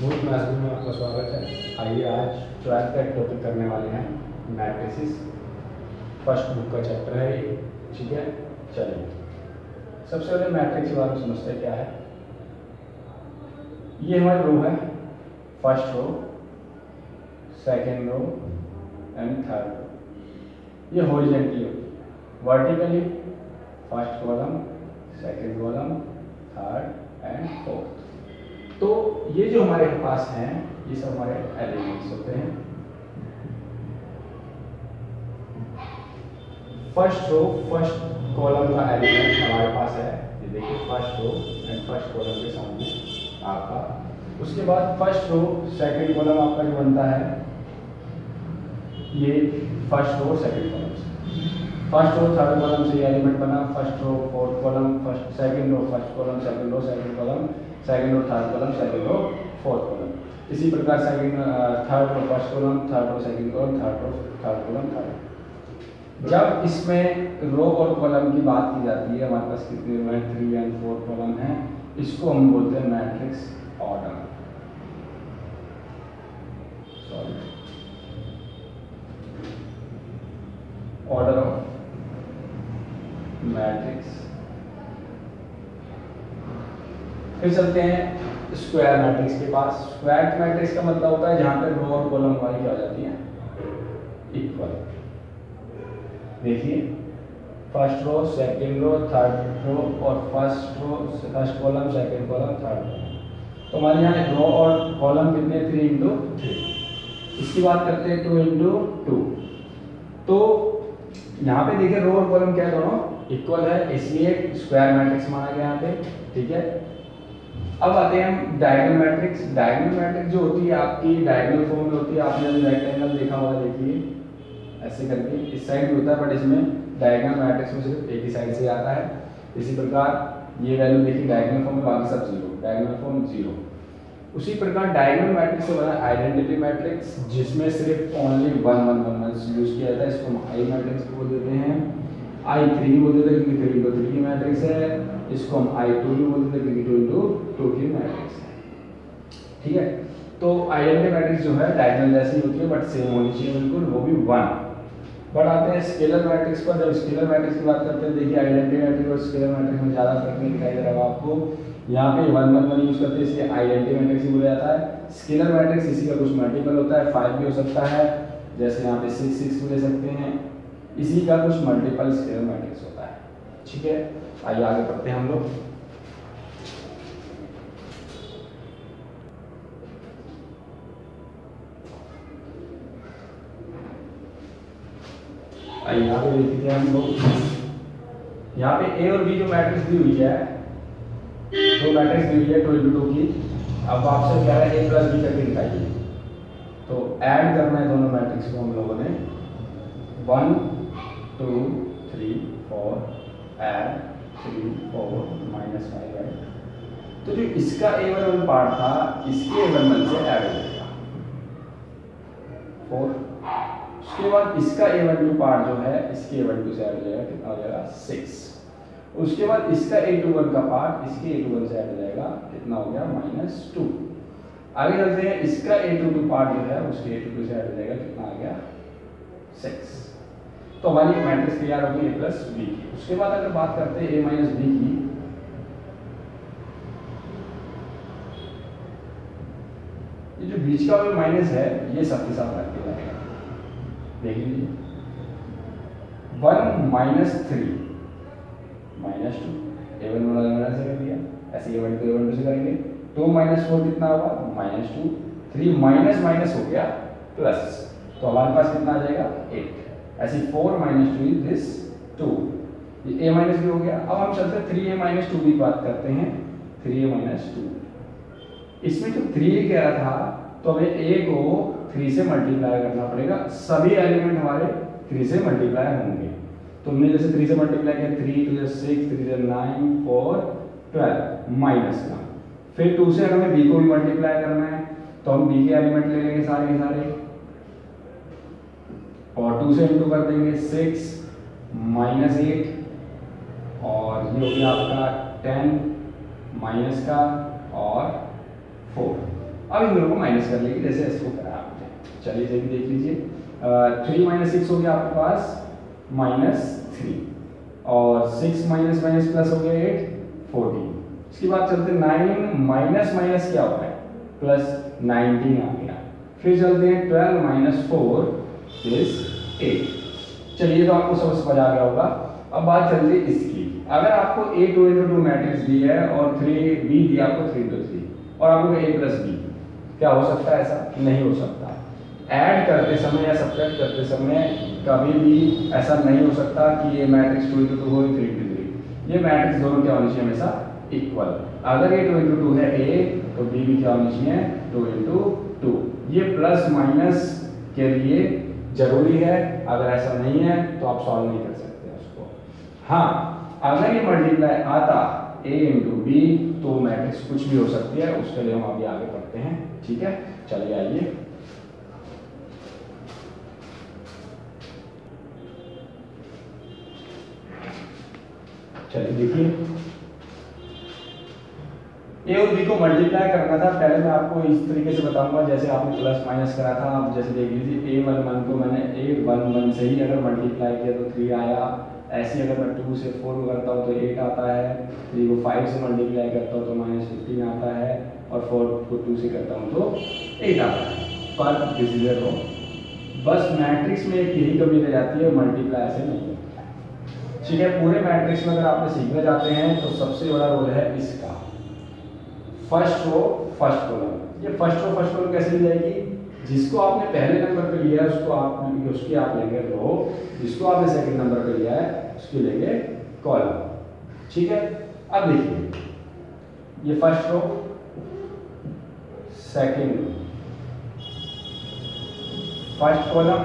मूल क्लासरूम में आपका स्वागत है। आइए आज 12th का टॉपिक करने वाले हैं मैट्रिसेस। फर्स्ट बुक का चैप्टर है ये, ठीक है। चलिए सबसे पहले मैट्रिक्स के बारे में समझते हैं क्या है। ये हमारी रो है, first row, second row and third row. ये हॉरिजॉन्टली होती है, vertically first column, second column, third and fourth. तो ये जो हमारे पास हैं ये सब हमारे एलिमेंट्स होते हैं। फर्स्ट रो फर्स्ट कॉलम का एलिमेंट हमारे पास है, ये देखिए first row and first column के सामने आपका। उसके बाद फर्स्ट रो सेकंड कॉलम आपका जो बनता है ये फर्स्ट रो सेकंड कॉलम से। फर्स्ट रो थर्ड कॉलम से ये एलिमेंट बना, first row fourth column, first second row first column, second row second column, second row third column, second row fourth column. इसी प्रकार second third row first column, third row second column, third row third column, third. जब इसमें रो और column की बात की जाती है, हमारे पास कितने रो हैं, 3 एंड 4 कॉलम हैं, इसको हम बोलते हैं matrix order. Order of matrix. फिर चलते हैं स्क्वायर मैट्रिक्स के पास। स्क्वायर मैट्रिक्स का मतलब होता है जहां पे रो और कॉलम हमारी क्या हो जाती है, इक्वल। देखिए first row second row third row और first row first column second column third column. तो हमारे यहाँ रो और कॉलम कितने, 3 इंटू 3। इसकी बात करते हैं 2 इंटू 2। तो यहाँ पे देखिए रो और कॉलम क्या है, दोनों इक्वल है, इसलिए स्क्वायर मैट्रिक्स माना गया यहाँ पे, ठीक है। अब आते हैं हम डायगोनल मैट्रिक्स। डायगोनल मैट्रिक्स जो होती है आपकी डायगोनल फॉर्म में होती है। आपने जब रेक्टेंगल देखा होगा, देखिए ऐसे करके इस साइड भी होता है, बट इसमें डायगोनल मैट्रिक्स में सिर्फ एक ही साइड से आता है। इसी प्रकार ये वैल्यू देखिए डायगोनल फॉर्म में, बाकी सब 0, डायगोनल फॉर्म 0। उसी प्रकार डायगोनल मैट्रिक्स से बना आइडेंटिटी मैट्रिक्स, जिसमें सिर्फ ओनली 1 1 1 1 यूज किया जाता है, इसको हम आई मैट्रिक्स बोल देते हैं। I3 बोल देते हैं क्योंकि 3 इंटू 3 की मैट्रिक्स है। इसको हम I2 भी बोल देते हैं क्योंकि 2 इंटू 2 की मैट्रिक्स है, ठीक है। तो आइडेंटिटी मैट्रिक्स जो है डायगोनल जैसी होती है, बट सेम होनी चाहिए बिल्कुल, वो भी 1। बट आते हैं स्केलर मैट्रिक्स पर। जब स्केलर मैट्रिक्स की बात करते हैं, देखिए आइडेंटिटी मैट्रिक्स और स्केलर मैट्रिक्स में ज़्यादा फर्क नहीं दिखाई दे रहा है आपको। यहाँ पे 1 1 1 यूज करते हैं, इसलिए आइडेंटिटी मैट्रिक्स ही बोला जाता है। स्केलर मैट्रिक्स इसी का कुछ मल्टीपल होता है, 5 भी हो सकता है, जैसे यहाँ पे 6 6 भी ले सकते हैं। इसी का कुछ मल्टीपल स्केलर मैट्रिक्स होता है, ठीक है। आइए आगे बढ़ते हैं हम लोग। आइए आगे देखते हैं हम लोग। यहाँ पे ए और बी जो मैट्रिक्स दी हुई है, दो मैट्रिक्स दी हुई है 2 इंटू 2 की। अब आपसे कह रहा है ए प्लस बी करके दिखाइए, तो ऐड करना है दोनों मैट्रिक्स को हम लोगों ने। 1 2 3 4 ऐड 3 4 -5 ऐड। तो जो इसका A11 पार्ट था, इसके A11 से ऐड हो जाएगा 4। उसके बाद इसका A12 पार्ट जो है, इसके A12 से ऐड हो जाएगा, कितना हो जाएगा 6। उसके बाद इसका A21 का पार्ट इसके A21 से ऐड हो जाएगा, कितना हो गया -2। आगे चलते हैं, इसका A22 पार्ट जो है उसके A22 से ऐड हो जाएगा, कितना आ गया 6। तो हमारी मैट्रिक्स तैयार होगी A प्लस बी की। उसके बाद अगर बात करते हैं A माइनस बी की, ये जो बीच का माइनस है ये सबके साथ रख के जाएगा। देख लीजिए 1 -3 -2 A1 वाला से कर दिया, ऐसे A1 को A12 से करेंगे। 2 -4 कितना होगा -2, 3 माइनस हो गया प्लस, तो हमारे पास कितना आ जाएगा 8। ऐसे 4 -2 इज दिस 2, ये A माइनस भी हो गया। अब हम चलते 3A -2 की बात करते हैं। 3A -2, इसमें जो 3A कह रहा था, तो हमें A को 3 से मल्टीप्लाई करना पड़ेगा। सभी एलिमेंट हमारे 3 से मल्टीप्लाई होंगे। तो हमने जैसे 3 से मल्टीप्लाई किया, 3 2 6 3 9 4 12 माइनस का। फिर 2 से हमें B को भी मल्टीप्लाई करना है, तो हम B के एलिमेंट ले लेंगे सारे के सारे, और 2 से इंटू कर देंगे 6 -8, और ये हो गया आपका 10 माइनस का और 4। अब इन दोनों को माइनस कर लेंगे जैसे इसको करा आपने। चलिए ये भी देख लीजिए, 3 माइनस 6 हो गया आपके पास -3, और 6 माइनस माइनस प्लस हो गया 8, 14। इसके बाद चलते 9 माइनस माइनस क्या होता है प्लस 19 आ गया। फिर चलते हैं 12 माइनस 4 इज 8। चलिए तो आपको सब समझ आ गया होगा। अब बात चलती है इसकी, अगर आपको a 2 into 2 मैट्रिक्स दी है और 3b दिया आपको 3 into 3 और आपको a plus b, क्या हो सकता है? ऐसा नहीं हो सकता। ऐड करते समय या सब्ट्रैक्ट करते समय कभी भी ऐसा नहीं हो सकता कि ये मैट्रिक्स 2 into 2 हो 3 into 3। ये मैट्रिक्स दोनों क्या होनी चाहिए? हमेशा इक्वल। अगर ये 2 into 2 है a तो b भी क्या होनी चाहिए? 2 into 2। ये प्लस माइनस के लिए जरूरी है, अगर ऐसा नहीं है तो आप सॉल्व नहीं कर सकते उसको। हाँ, अगर ये मल्टीप्लाई आता a into b तो मैट्रिक्स कुछ भी हो सकती है, उसके लिए हम अभी आगे पढ़ते हैं। ठीक है, चलिए आइए। चलिए देखिए, ए और बी को मल्टीप्लाई करना था। पहले मैं आपको इस तरीके से बताऊंगा जैसे आपने प्लस माइनस करा था। आप जैसे देख लीजिए a11 को मैंने a11 से ही अगर मल्टीप्लाई किया तो 3 आया। ऐसे अगर मैं 2 से 4 करता हूँ तो 8 आता है। 3 को 5 से मल्टीप्लाई करता हूँ तो -15 आता है, और 4 को 2 से करता हूँ तो 8 आता है। पर दिस इज रॉन्ग। बस मैट्रिक्स में एक यही कमी रह जाती है, मल्टीप्लाई ऐसे नहीं होता है। ठीक है, पूरे मैट्रिक्स में अगर आपने सीखने जाते हैं तो सबसे बड़ा रोल है इसका, फर्स्ट रो फर्स्ट कॉलम। ये फर्स्ट रो फर्स्ट कॉलम कैसे ली जाएगी? जिसको आपने पहले नंबर पे लिया है उसको आप लेंगे रो, जिसको आपने सेकंड नंबर पे लिया है उसकी लेंगे कॉलम। ठीक है, अब देखिए ये first row second row, first column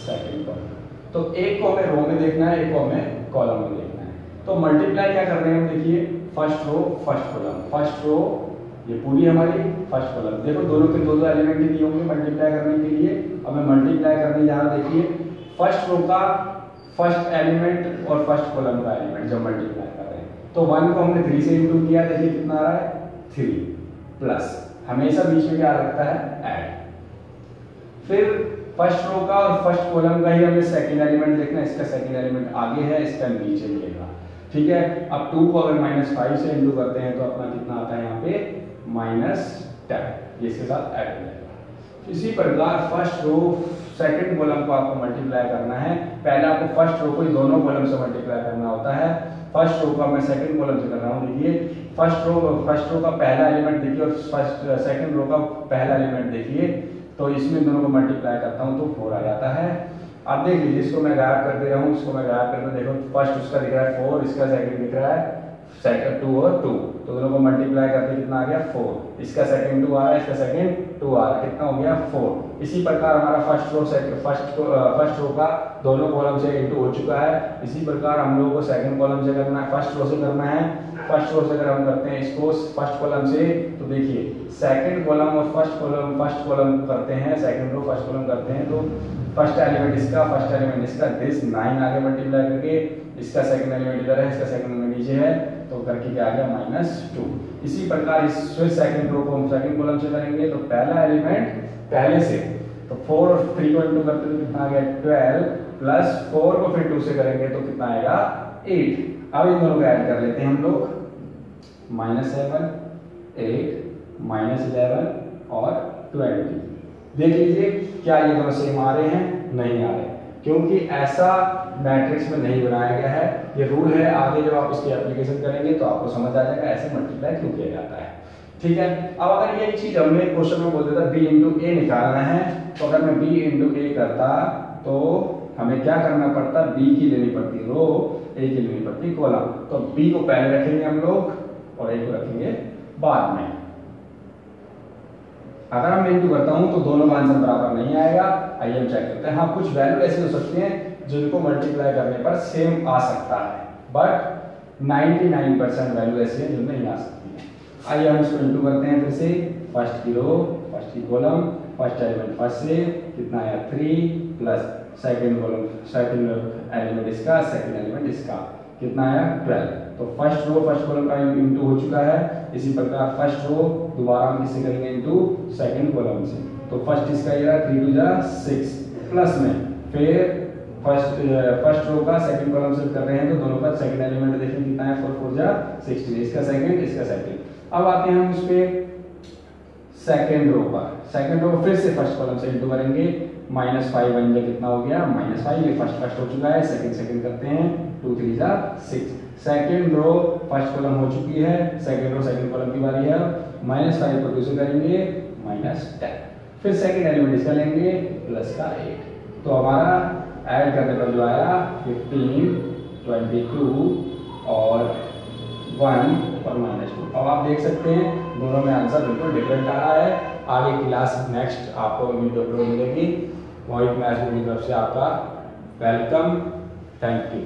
second column. तो एक को हमें रो में देखना है, एक को हमें कॉलम में देखना है। तो मल्टीप्लाई क्या कर रहे हैं हम? देखिए first row first column, first row ये पूरी हमारी फर्स्ट कॉलम। देखो दोनों के दो एलिमेंट ही दिए होंगे मल्टीप्लाई करने के लिए। अब मैं मल्टीप्लाई करने जा रहा हूं। देखिए फर्स्ट रो का फर्स्ट एलिमेंट और फर्स्ट कॉलम का एलिमेंट जब मल्टीप्लाई कर रहे हैं तो 1 को हमने 3 से इंटू किया। देखिए कितना आ रहा है 3 प्लस, हमेशा बीच में क्या लगता है ऐड। फिर फर्स्ट रो का और फर्स्ट कॉलम का ही हमें सेकंड एलिमेंट देखना है। इसका सेकंड एलिमेंट आगे है, इसका नीचे मिलेगा। ठीक है, अब 2 को अगर -5 से इंटू करते हैं तो अपना कितना आता है यहाँ पे -10। ये इसके साथ ऐड हो जाएगा। इसी प्रकार फर्स्ट रो सेकंड कॉलम को आपको मल्टीप्लाई करना है। पहले आपको फर्स्ट रो को ही दोनों कॉलम से मल्टीप्लाई करना होता है। फर्स्ट रो का मैं सेकंड कॉलम से कर रहा हूँ। देखिए फर्स्ट रो का पहला एलिमेंट देखिए और फर्स्ट सेकंड रो का पहला एलिमेंट देखिए, तो इसमें दोनों को मल्टीप्लाई करता हूँ तो 4 आ जाता है। अब देख लीजिए, इसको मैं गायब कर दे रहा हूँ, इसको मैं गायब कर दूं। देखो फर्स्ट उसका दिख रहा है 4, इसका सेकंड दिख रहा है सेकंड 2 और 2, तो दोनों को मल्टीप्लाई करके कितना आ गया 4। इसका सेकंड 2 आ रहा है, इसका सेकंड 2 आ रहा है, कितना हो गया 4। इसी प्रकार हमारा फर्स्ट रो का दोनों कॉलम से इंटू हो चुका है। इसी प्रकार हम लोगों को सेकंड कॉलम से करना है, फर्स्ट रो से करना है। फर्स्ट रो से अगर हम करते हैं इसको फर्स्ट कॉलम से तो देखिए सेकंड कॉलम और फर्स्ट कॉलम करते हैं, सेकंड रो फर्स्ट कॉलम करते हैं तो फर्स्ट एलिमेंट इसका फर्स्ट एलिमेंट इसका दिस 9 आगे मल्टीप्लाई करके, इसका सेकंड एलिमेंट इधर है, इसका सेकंड एलिमेंट नीचे है, तो करके क्या आ गया -2। इसी प्रकार इस सेकंड रो को हम सेकंड कॉलम से करेंगे तो पहला एलिमेंट पहले से, तो 4 और 3 को इंटू करते तो कितना आ गया 12 प्लस 4 को फिर 2 से करेंगे तो कितना आएगा 8। अब इन दोनों को ऐड कर लेते हैं हम लोग, -7 8 -11 और 20। देख लीजिए क्या ये दोनों सेम आ रहे हैं? नहीं आ रहे, क्योंकि ऐसा मैट्रिक्स में नहीं बनाया गया है। ये रूल है, आगे जब आप इसकी एप्लीकेशन करेंगे तो आपको समझ आ जाएगा ऐसे मल्टीप्लाई क्यों किया जाता है। ठीक है, अब अगर ये चीज हमने क्वेश्चन में बोल देता b into a निकालना है, तो अगर मैं b into a करता तो हमें क्या करना पड़ता? b की लेनी पड़ती रो, a की लेनी पड़ती कॉलम। तो b को पहले रखेंगे हम लोग और a को रखेंगे बाद में। अगर मैं इंटू करता हूं तो दोनों का आंसर बराबर नहीं आएगा। आइए हम चेक करते हैं। हाँ, कुछ वैल्यू ऐसे हो सकती हैं जिनको मल्टीप्लाई करने पर सेम आ सकता है, बट 99% वैल्यू ऐसी है जो नहीं आ सकती है। आइए हम इसको इंटू करते हैं फिर से। फर्स्ट की रो फर्स्ट की कॉलम, फर्स्ट एलिमेंट फर्स्ट से कितना आया 3 plus second column second element इसका, सेकंड एलिमेंट इसका, कितना आया 12। तो फर्स्ट रो फर्स्ट कॉलम का इंटू हो चुका है। इसी प्रकार फर्स्ट रो दोबारा हम किससे करेंगे इंटू सेकंड कॉलम से। तो फर्स्ट इसका ये रहा 3 2 6 प्लस में फिर फर्स्ट रो का सेकंड कॉलम से कर रहे हैं तो दोनों का सेकंड एलिमेंट देखें कितना है 4 4 16 इसका सेकंड इसका सेकंड। अब आते हैं हम उस पे सेकंड रो पर। सेकंड रो फिर से फर्स्ट कॉलम से इंटू करेंगे -5 बन जाए कितना हो गया -5 ये फर्स्ट हो चुका है सेकंड सेकंड करते हैं 2 3 6 सेकंड रो फर्स्ट कॉलम हो चुकी है सेकंड रो सेकंड कॉलम की बारी है -5 को 2 से करेंगे -10 फिर सेकंड एलिमेंट इसका लेंगे प्लस का 8 तो हमारा ऐड करने पर जो आया 15 22 और 1 और -2। अब आप देख सकते हैं दोनों में आंसर बिल्कुल डिफरेंट आ रहा है। आगे क्लास नेक्स्ट आपको वीडियो अपलोड मिलेगी। मोहित मैथ्स की तरफ से आपका वेलकम। Thank you.